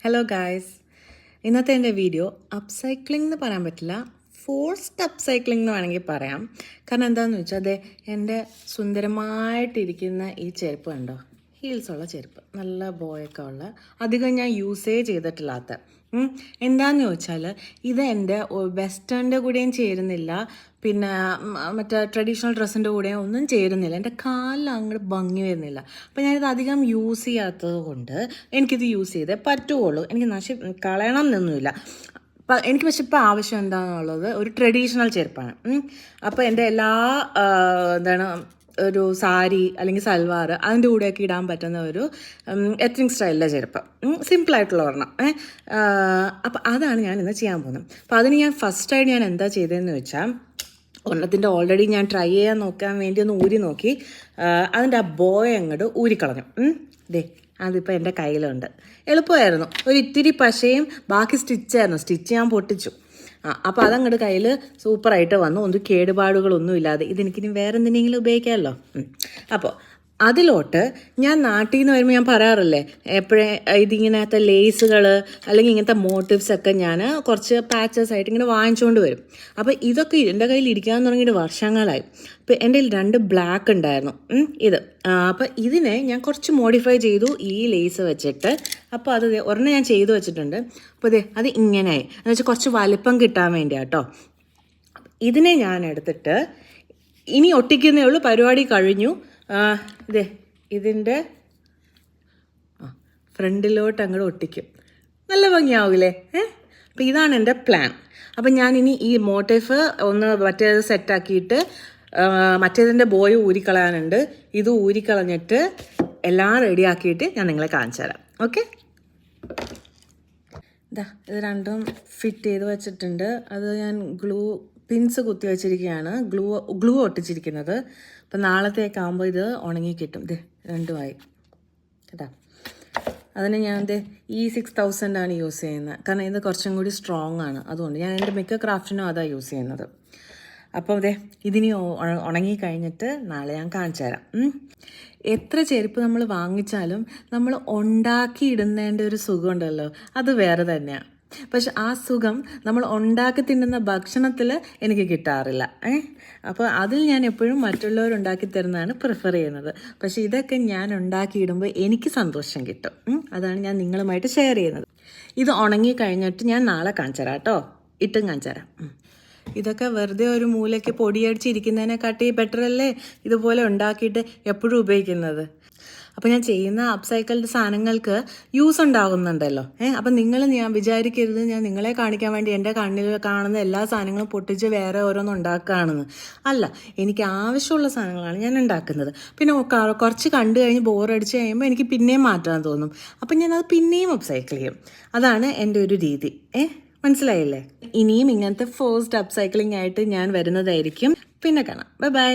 Hello guys, ഇന്നത്തെ എൻ്റെ video upcycling എന്ന് പറയാൻ പറ്റില്ല, ഫോഴ്സ്ഡ് അപ്സൈക്ലിംഗ് എന്ന് വേണമെങ്കിൽ പറയാം. കാരണം എന്താണെന്ന് വെച്ചാൽ അതെ എൻ്റെ സുന്ദരമായിട്ടിരിക്കുന്ന ഈ ചെരുപ്പ് കണ്ടോ, ഹീൽസുള്ള ചെരുപ്പ്, നല്ല ബോയൊക്കെ ഉള്ള, അധികം ഞാൻ യൂസേ ചെയ്തിട്ടില്ലാത്ത. എന്താണെന്ന് ചോദിച്ചാൽ ഇത് എൻ്റെ വെസ്റ്റേണിൻ്റെ കൂടെയും ചേരുന്നില്ല, പിന്നെ മറ്റേ ട്രഡീഷണൽ ഡ്രസ്സിൻ്റെ കൂടെയും ഒന്നും ചേരുന്നില്ല. എൻ്റെ കാലിൽ അങ്ങോട്ട് ഭംഗി വരുന്നില്ല. അപ്പോൾ ഞാനിത് അധികം യൂസ് ചെയ്യാത്തത് കൊണ്ട് എനിക്കിത് യൂസ് ചെയ്തേ പറ്റുള്ളൂ. എനിക്ക് കളയണം എന്നൊന്നുമില്ല. എനിക്ക് പക്ഷെ ഇപ്പോൾ ആവശ്യം എന്താണെന്നുള്ളത് ഒരു ട്രഡീഷണൽ ചെരുപ്പാണ്. അപ്പോൾ എൻ്റെ എല്ലാ ഒരു സാരി അല്ലെങ്കിൽ സൽവാർ അതിൻ്റെ കൂടെയൊക്കെ ഇടാൻ പറ്റുന്ന ഒരു എത്നിക് സ്റ്റൈലിലെ ചെരുപ്പ്, സിമ്പിളായിട്ടുള്ള ഒരെണ്ണം. അപ്പോൾ അതാണ് ഞാൻ ഇന്ന് ചെയ്യാൻ പോകുന്നത്. അപ്പോൾ അതിന് ഞാൻ ഫസ്റ്റായിട്ട് ഞാൻ എന്താ ചെയ്തതെന്ന് വെച്ചാൽ, ഒരെണ്ണത്തിൻ്റെ ഓൾറെഡി ഞാൻ ട്രൈ ചെയ്യാൻ നോക്കാൻ വേണ്ടി ഒന്ന് ഊരി നോക്കി, അതിൻ്റെ ആ ബോയ് അങ്ങോട്ട് ഊരിക്കളഞ്ഞു. അതിപ്പോൾ എൻ്റെ കയ്യിലുണ്ട്. എളുപ്പമായിരുന്നു, ഒരു ഇത്തിരി പശയും ബാക്കി സ്റ്റിച്ചായിരുന്നു, സ്റ്റിച്ച് ഞാൻ പൊട്ടിച്ചു. അപ്പോൾ അതങ്ങോട്ട് കയ്യിൽ സൂപ്പറായിട്ട് വന്നു, ഒന്നും കേടുപാടുകളൊന്നും ഇല്ലാതെ. ഇതെനിക്കിനി വേറെ എന്തിനെങ്കിലും ഉപയോഗിക്കാമല്ലോ. അപ്പോൾ അതിലോട്ട് ഞാൻ നാട്ടിൽ നിന്ന് വരുമ്പോൾ ഞാൻ പറയാറില്ലേ എപ്പോഴേ ഇതിങ്ങനത്തെ ലേസുകൾ അല്ലെങ്കിൽ ഇങ്ങനത്തെ മോട്ടീവ്സ് ഒക്കെ ഞാൻ കുറച്ച് പാച്ചസ് ആയിട്ട് ഇങ്ങനെ വാങ്ങിച്ചുകൊണ്ട് വരും. അപ്പോൾ ഇതൊക്കെ എൻ്റെ കയ്യിൽ ഇരിക്കാൻ തുടങ്ങിയിട്ട് വർഷങ്ങളായി. അപ്പോൾ എൻ്റെ കയ്യിൽ 2 ബ്ലാക്ക് ഉണ്ടായിരുന്നു, ഇത്. അപ്പോൾ ഇതിനെ ഞാൻ കുറച്ച് മോഡിഫൈ ചെയ്തു ഈ ലേസ് വെച്ചിട്ട്. അപ്പോൾ അത് ഒരെണ്ണം ഞാൻ ചെയ്തു വെച്ചിട്ടുണ്ട്. അപ്പോൾ അത് ഇങ്ങനെയായി, എന്ന് വെച്ചാൽ കുറച്ച് വലിപ്പം കിട്ടാൻ വേണ്ടിയാണ് കേട്ടോ. ഇതിനെ ഞാൻ എടുത്തിട്ട് ഇനി ഒട്ടിക്കുന്നേ ഉള്ളൂ, പരിപാടി കഴിഞ്ഞു. ഇതിൻ്റെ ഫ്രണ്ടിലോട്ട് അങ്ങോട്ട് ഒട്ടിക്കും, നല്ല ഭംഗിയാവില്ലേ? അപ്പോൾ ഇതാണ് എൻ്റെ പ്ലാൻ. അപ്പം ഞാനിനി ഈ മോട്ടീഫ് ഒന്ന് മറ്റേത് സെറ്റാക്കിയിട്ട് മറ്റേതിൻ്റെ ബോയ് ഊരിക്കളയാനുണ്ട്. ഇത് ഊരിക്കളഞ്ഞിട്ട് എല്ലാം റെഡിയാക്കിയിട്ട് ഞാൻ നിങ്ങളെ കാണിച്ചു തരാം. ഓക്കെ, ഇത് രണ്ടും ഫിറ്റ് ചെയ്ത് വെച്ചിട്ടുണ്ട്. അത് ഞാൻ പിൻസ് കുത്തി വെച്ചിരിക്കുകയാണ്, ഗ്ലൂ ഒട്ടിച്ചിരിക്കുന്നത്. അപ്പം നാളത്തേക്കാകുമ്പോൾ ഇത് ഉണങ്ങി കിട്ടും. രണ്ടുമായി കേട്ടോ. അതിന് ഞാൻ ഈ 6000 യൂസ് ചെയ്യുന്നത്, കാരണം ഇത് കുറച്ചും കൂടി സ്ട്രോങ് ആണ്. അതുകൊണ്ട് ഞാൻ എൻ്റെ മിക്ക ക്രാഫ്റ്റിനും അതാണ് യൂസ് ചെയ്യുന്നത്. അപ്പം ഇതിനി ഉണങ്ങി കഴിഞ്ഞിട്ട് നാളെ ഞാൻ കാണിച്ചു തരാം. എത്ര ചെരുപ്പ് നമ്മൾ വാങ്ങിച്ചാലും നമ്മൾ ഉണ്ടാക്കിയിടുന്നതിൻ്റെ ഒരു സുഖമുണ്ടല്ലോ, അത് വേറെ തന്നെയാണ്. പക്ഷെ ആ സുഖം നമ്മൾ ഉണ്ടാക്കി തിന്നുന്ന ഭക്ഷണത്തിൽ എനിക്ക് കിട്ടാറില്ല. അപ്പോൾ അതിൽ ഞാൻ എപ്പോഴും മറ്റുള്ളവർ ഉണ്ടാക്കി തരുന്നതാണ് പ്രിഫർ ചെയ്യുന്നത്. പക്ഷേ ഇതൊക്കെ ഞാൻ ഉണ്ടാക്കിയിടുമ്പോൾ എനിക്ക് സന്തോഷം കിട്ടും. അതാണ് ഞാൻ നിങ്ങളുമായിട്ട് ഷെയർ ചെയ്യുന്നത്. ഇത് ഉണങ്ങി കഴിഞ്ഞിട്ട് ഞാൻ നാളെ കാണിച്ചു തരാം കേട്ടോ, ഇട്ടും കാണിച്ചു തരാം. ഇതൊക്കെ വെറുതെ ഒരു മൂലയ്ക്ക് പൊടിയടിച്ചിരിക്കുന്നതിനെക്കാട്ടി ബെറ്ററല്ലേ ഇതുപോലെ ഉണ്ടാക്കിയിട്ട് എപ്പോഴും ഉപയോഗിക്കുന്നത്. അപ്പോൾ ഞാൻ ചെയ്യുന്ന അപ്സൈക്കിൾഡ് സാധനങ്ങൾക്ക് യൂസ് ഉണ്ടാകുന്നുണ്ടല്ലോ. അപ്പം ഞാൻ വിചാരിക്കരുത് ഞാൻ നിങ്ങളെ കാണിക്കാൻ വേണ്ടി എൻ്റെ കണ്ണിൽ കാണുന്ന എല്ലാ സാധനങ്ങളും പൊട്ടിച്ച് വേറെ ഓരോന്നും ഉണ്ടാക്കുകയാണെന്ന്. അല്ല, എനിക്ക് ആവശ്യമുള്ള സാധനങ്ങളാണ് ഞാൻ ഉണ്ടാക്കുന്നത്. പിന്നെ കുറച്ച് കണ്ടു കഴിഞ്ഞ് ബോറടിച്ച് കഴിയുമ്പോൾ എനിക്ക് പിന്നെയും മാറ്റാൻ തോന്നും. അപ്പം ഞാനത് പിന്നെയും അപ്സൈക്കിൾ ചെയ്യും. അതാണ് എൻ്റെ ഒരു രീതി. മനസ്സിലായില്ലേ? ഇനിയും ഇങ്ങനത്തെ ഫോഴ്സ്ഡ് അപ്സൈക്ലിംഗ് ആയിട്ട് ഞാൻ വരുന്നതായിരിക്കും. പിന്നെ കാണാം. ബൈ.